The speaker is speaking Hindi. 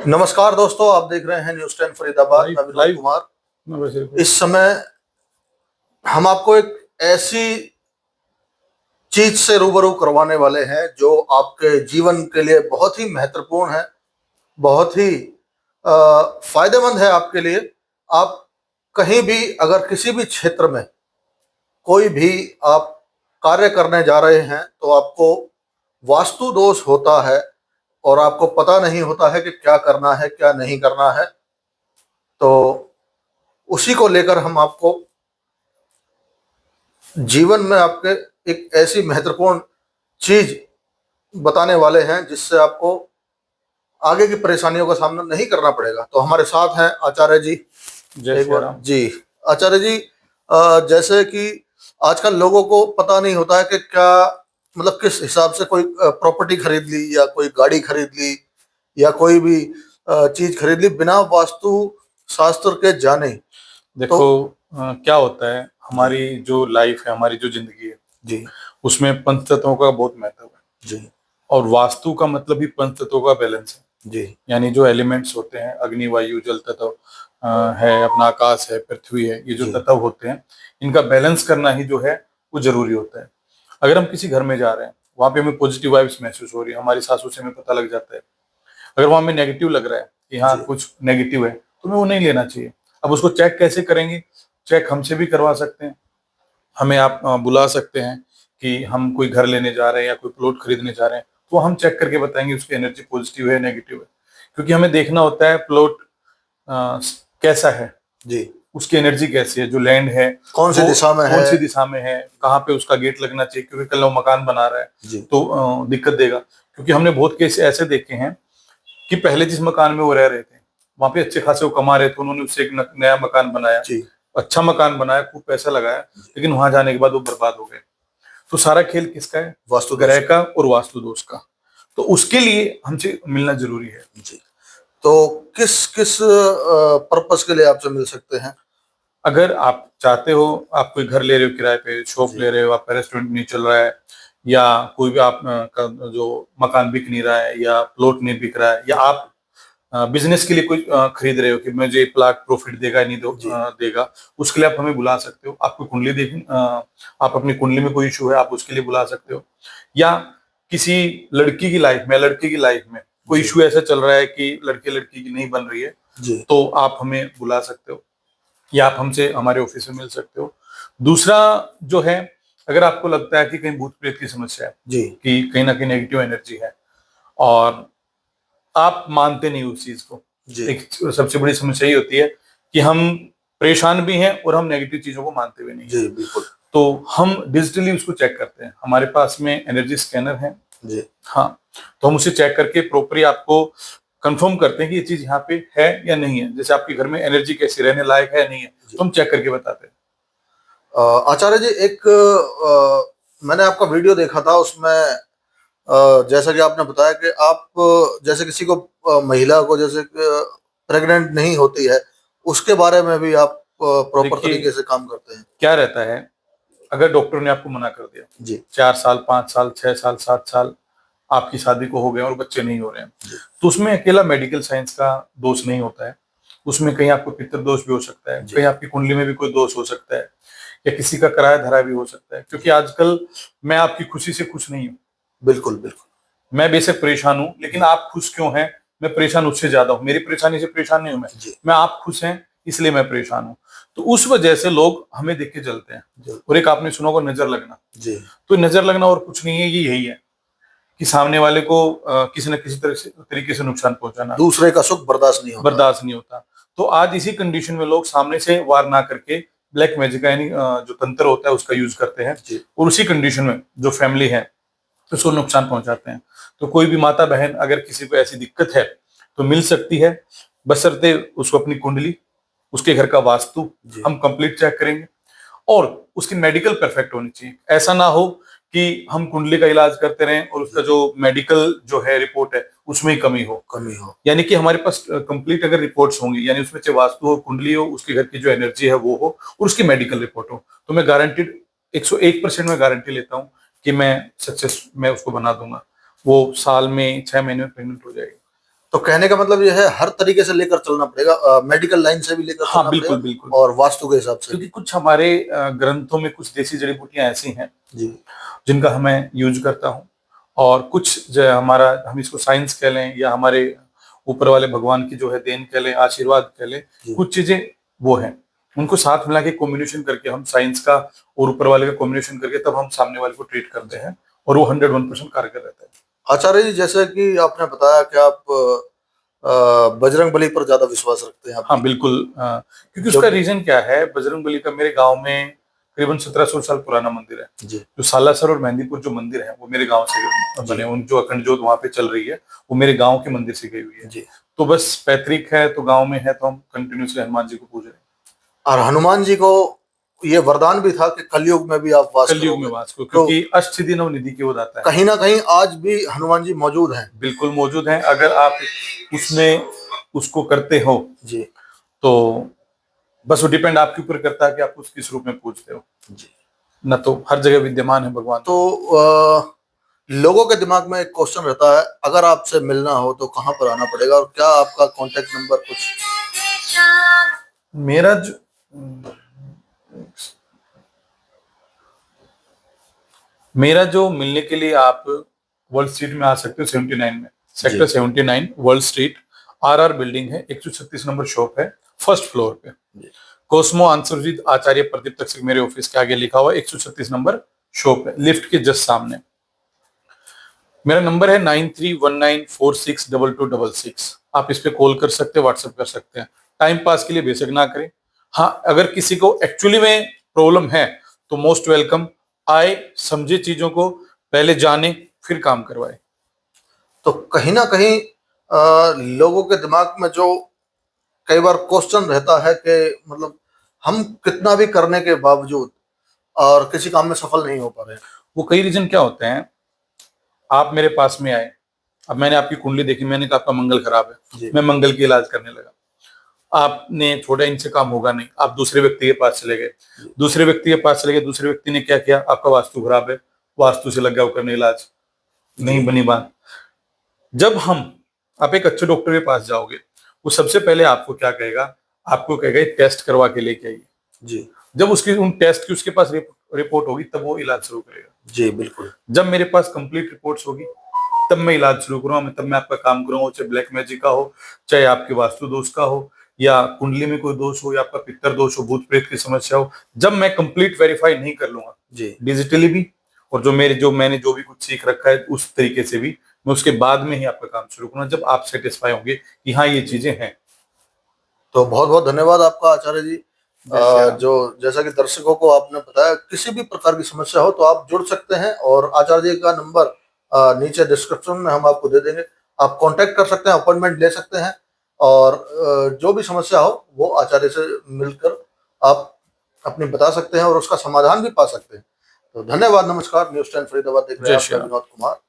नमस्कार दोस्तों, आप देख रहे हैं न्यूज़ 10 फरीदाबाद। मैं विनोद कुमार। इस समय हम आपको एक ऐसी चीज से रूबरू करवाने वाले हैं जो आपके जीवन के लिए बहुत ही महत्वपूर्ण है, बहुत ही फायदेमंद है आपके लिए। आप कहीं भी अगर किसी भी क्षेत्र में कोई भी आप कार्य करने जा रहे हैं तो आपको वास्तु दोष होता है और आपको पता नहीं होता है कि क्या करना है क्या नहीं करना है। तो उसी को लेकर हम आपको जीवन में आपके एक ऐसी महत्वपूर्ण चीज बताने वाले हैं जिससे आपको आगे की परेशानियों का सामना नहीं करना पड़ेगा। तो हमारे साथ हैं आचार्य जी। जय श्री राम जी आचार्य जी, जैसे कि आजकल लोगों को पता नहीं होता है कि क्या मतलब किस हिसाब से कोई प्रॉपर्टी खरीद ली या कोई गाड़ी खरीद ली या कोई भी चीज खरीद ली बिना वास्तु शास्त्र के जाने। देखो क्या होता है, हमारी जो लाइफ है, हमारी जो जिंदगी है जी उसमें पंच तत्वों का बहुत महत्व है जी और वास्तु का मतलब ही पंच तत्वों का बैलेंस है। जी यानी जो एलिमेंट्स होते हैं, अग्नि वायु जल तत्व है, अपना आकाश है, पृथ्वी है, ये जो जी तत्व होते हैं इनका बैलेंस करना ही जो है वो जरूरी होता है। अगर हम किसी घर में जा रहे हैं, वहां पे हमें पॉजिटिव वाइब्स महसूस हो रही है, हमारी सासों से हमें पता लग जाता है। अगर वहां हमें नेगेटिव लग रहा है कि हाँ जी कुछ नेगेटिव है, तो हमें वो नहीं लेना चाहिए। अब उसको चेक कैसे करेंगे? चेक हमसे भी करवा सकते हैं, हमें आप बुला सकते हैं कि हम कोई घर लेने जा रहे हैं या कोई प्लॉट खरीदने जा रहे हैं, तो हम चेक करके बताएंगे उसकी एनर्जी पॉजिटिव है नेगेटिव है। क्योंकि हमें देखना होता है प्लॉट कैसा है, जी उसकी एनर्जी कैसी है, जो लैंड है कौन सी दिशा में कौन है। सी दिशा में है, कहाँ पे उसका गेट लगना चाहिए। क्योंकि कल वो मकान बना रहा है जी तो दिक्कत देगा। क्योंकि हमने बहुत केस ऐसे देखे हैं कि पहले जिस मकान में वो रह रहे थे वहां पे अच्छे खासे वो कमा रहे थे, उन्होंने उससे एक नया मकान बनाया, जी अच्छा मकान बनाया, खूब पैसा लगाया, लेकिन वहां जाने के बाद वो बर्बाद हो गए। तो सारा खेल किसका है? वास्तु ग्रह दोष। का और वास्तु दोष का। तो उसके लिए हमसे मिलना जरूरी है। जी, तो किस किस पर्पस के लिए आपसे मिल सकते हैं। अगर आप चाहते हो, आप कोई घर ले रहे हो किराए पे, शॉप जी ले रहे हो, आपका रेस्टोरेंट नहीं चल रहा है, या कोई भी आप का जो मकान बिक नहीं रहा है या प्लॉट नहीं बिक रहा है, या आप बिजनेस के लिए कोई खरीद रहे हो कि मुझे प्लॉट प्रॉफिट देगा नहीं जी देगा, उसके लिए आप हमें बुला सकते हो। आपको कुंडली देखी, आप अपनी कुंडली में कोई इशू है आप उसके लिए बुला सकते हो। या किसी लड़की की लाइफ में, लड़के की लाइफ में कोई जी इशू ऐसा चल रहा है कि लड़के लड़की की नहीं बन रही है, जी तो आप हमें बुला सकते हो या आप हमसे हमारे ऑफिस में मिल सकते हो। दूसरा जो है, अगर आपको लगता है कि कहीं भूत प्रेत की समस्या है, जी कि कहीं ना कहीं नेगेटिव एनर्जी है और आप मानते नहीं उस चीज को, जी एक सबसे बड़ी समस्या ये होती है कि हम परेशान भी हैं और हम नेगेटिव चीजों को मानते भी नहीं हैं। जी बिल्कुल। तो हम डिजिटली उसको चेक करते हैं, हमारे पास में एनर्जी स्कैनर है। जी हाँ, तो हम उसे चेक करके प्रॉपरली आपको कंफर्म करते हैं कि ये चीज यहाँ पे है या नहीं है। जैसे आपके घर में एनर्जी कैसी, रहने लायक है या नहीं है, जी तो हम चेक करके बताते हैं। आचार्य जी, एक मैंने आपका वीडियो देखा था, उसमें जैसा कि आपने बताया कि आप जैसे किसी को महिला को जैसे प्रेग्नेंट नहीं होती है उसके बारे में भी आप प्रॉपर देखिए तरीके से काम करते हैं। क्या रहता है, अगर डॉक्टर ने आपको मना कर दिया, जी 4 साल 5 साल 6 साल 7 साल आपकी शादी को हो गए और बच्चे नहीं हो रहे हैं, जी तो उसमें अकेला मेडिकल साइंस का दोष नहीं होता है। उसमें कहीं आपको पितृ दोष भी हो सकता है, जी कहीं आपकी कुंडली में भी कोई दोष हो सकता है, या किसी का किराया धरा भी हो सकता है। क्योंकि आजकल मैं आपकी खुशी से खुश नहीं हूँ। बिल्कुल बिल्कुल। मैं बेशक परेशान हूँ, लेकिन आप खुश क्यों हैं? मैं परेशान उससे ज्यादा हूँ, मेरी परेशानी से परेशान नहीं हूँ जी मैं आप खुश हैं इसलिए मैं परेशान हूँ। तो उस वजह से लोग हमें देख के जलते हैं। जी और एक आपने सुना होगा नजर लगना। जी तो नजर लगना और कुछ नहीं है, ये यही है कि सामने वाले को किसी न किसी तरीके से नुकसान पहुंचाना, दूसरे का सुख बर्दाश्त नहीं होता। बर्दाश्त नहीं होता। तो आज इसी कंडीशन में लोग सामने से वार ना करके ब्लैक मैजिक यानी जो तंत्र होता है उसका यूज करते हैं, जी और उसी कंडीशन में जो फैमिली है उसको नुकसान पहुंचाते हैं। तो कोई भी माता बहन अगर किसी को ऐसी दिक्कत है तो मिल सकती है, बशर्ते उसको अपनी कुंडली, उसके घर का वास्तु जी हम कंप्लीट चेक करेंगे, और उसकी मेडिकल परफेक्ट होनी चाहिए। ऐसा ना हो कि हम कुंडली का इलाज करते रहें और उसका जो मेडिकल जो है रिपोर्ट है उसमें ही कमी हो। यानी कि हमारे पास कंप्लीट अगर रिपोर्ट्स होंगी, यानी उसमें चाहे वास्तु हो, कुंडली हो, उसके घर की जो एनर्जी है वो हो, और उसकी मेडिकल रिपोर्ट हो, तो मैं गारंटीड 101% में गारंटी लेता हूँ कि मैं सक्सेस मैं उसको बना दूंगा। वो साल में 6 महीने में प्रेग्नेंट हो जाएगी। तो कहने का मतलब ये है हर तरीके से लेकर चलना पड़ेगा, मेडिकल लाइन से भी लेकर हाँ चलना बिल्कुल पड़ेगा बिल्कुल, और वास्तु के हिसाब से। क्योंकि कुछ हमारे ग्रंथों में कुछ देसी जड़ी बूटियां ऐसी हैं जी जिनका हमें यूज करता हूँ, और कुछ जो हमारा, हम इसको साइंस कह लें या हमारे ऊपर वाले भगवान की जो है देन कह लें, आशीर्वाद कह लें, जी। कुछ चीजें वो हैं, उनको साथ मिला के कॉम्बिनेशन करके हम साइंस का और ऊपर वाले का कॉम्बिनेशन करके तब हम सामने वाले को ट्रीट करते हैं, और वो 101% कारगर रहता है। आचार्य जी, जैसे कि आपने बताया कि आप बजरंग बली पर ज्यादा विश्वास रखते हैं। हाँ बिल्कुल, क्योंकि जो उसका रीजन क्या है, बजरंग बली का मेरे गांव में करीबन 1700 साल पुराना मंदिर है। जी जो सालासर और मेहंदीपुर जो मंदिर है वो मेरे गांव से जी बने, उन जो अखंड ज्योत वहां पे चल रही है वो मेरे गांव के मंदिर से गई हुई है। जी। तो बस पैतृक है तो गांव में है, तो हम कंटिन्यूसली हनुमान जी को पूज रहे हैं। और हनुमान जी को ये वरदान भी था कि कलयुग में भी आप वास कलयुग में करोगे, वास को, तो क्योंकि अष्टसिद्धि नवनिधि की वो दाता है। कहीं ना कहीं आज भी हनुमान जी मौजूद हैं। बिल्कुल मौजूद है, अगर आप उसमें उसको करते हो जी तो बस वो डिपेंड आपके ऊपर करता है कि आप उस किस रूप में पूजते हो, जी। न तो हर जगह विद्यमान है भगवान। तो लोगों के दिमाग में एक क्वेश्चन रहता है, अगर आपसे मिलना हो तो कहाँ पर आना पड़ेगा, और क्या आपका कांटेक्ट नंबर कुछ? मेरा जो मेरा जो मिलने के लिए आप वर्ल्ड स्ट्रीट में आ सकते हो, 79 में, sector 79 world street, RR building है, 136 नंबर शॉप है, फर्स्ट फ्लोर पे। कोस्मो आंसरजीत आचार्य प्रदीप तक मेरे ऑफिस के आगे लिखा हुआ 136 नंबर शॉप है, लिफ्ट के जस्ट सामने। मेरा नंबर है 9319462266। आप इस पे कॉल कर सकते हैं, व्हाट्सएप कर सकते हैं। टाइम पास के लिए बेशक ना करें। हाँ, अगर किसी को एक्चुअली में प्रॉब्लम है तो मोस्ट वेलकम, आए, समझे चीजों को, पहले जाने फिर काम करवाए। तो कहीं ना कहीं लोगों के दिमाग में जो कई बार क्वेश्चन रहता है कि मतलब हम कितना भी करने के बावजूद और किसी काम में सफल नहीं हो पा रहे हैं। वो कई रीजन क्या होते हैं, आप मेरे पास में आए, अब मैंने आपकी कुंडली देखी, मैंने कहा आपका मंगल खराब है, मैं मंगल की इलाज करने लगा, आपने छोड़ा इनसे काम होगा नहीं, आप दूसरे व्यक्ति के पास चले गए, दूसरे व्यक्ति के पास चले गए, दूसरे व्यक्ति ने क्या किया, आपका वास्तु खराब है, वास्तु से लग गया करने इलाज, नहीं बनी बात। जब हम, आप एक अच्छे डॉक्टर के पास जाओगे, वो सबसे पहले आपको क्या कहेगा, आपको कहेगा टेस्ट करवा के लेके आइए जी। जब उसकी उन टेस्ट की उसके पास रिपोर्ट होगी तब वो इलाज शुरू करेगा। जी बिल्कुल। जब मेरे पास कंप्लीट रिपोर्ट्स होगी तब मैं इलाज शुरू करूंगा, तब मैं आपका काम करूंगा, चाहे ब्लैक मैजिक का हो, चाहे आपके वास्तु दोष का हो, या कुंडली में कोई दोष हो, या आपका पितर दोष हो, भूत प्रेत की समस्या हो, जब मैं कंप्लीट वेरीफाई नहीं कर लूंगा जी डिजिटली भी, और जो मैंने जो भी कुछ सीख रखा है उस तरीके से भी, मैं उसके बाद में ही आपका काम शुरू करूंगा, जब आप सेटिस्फाई होंगे कि हाँ ये चीजें हैं। तो बहुत बहुत धन्यवाद आपका आचार्य जी। जो जैसा कि दर्शकों को आपने बताया, किसी भी प्रकार की समस्या हो तो आप जुड़ सकते हैं, और आचार्य जी का नंबर नीचे डिस्क्रिप्शन में हम आपको दे देंगे। आप कांटेक्ट कर सकते हैं, अपॉइंटमेंट ले सकते हैं, और जो भी समस्या हो वो आचार्य से मिलकर आप अपनी बता सकते हैं और उसका समाधान भी पा सकते हैं। तो धन्यवाद, नमस्कार। न्यूज़ 10 फरीदाबाद देख रहे हैं आप, मैं विनोद कुमार।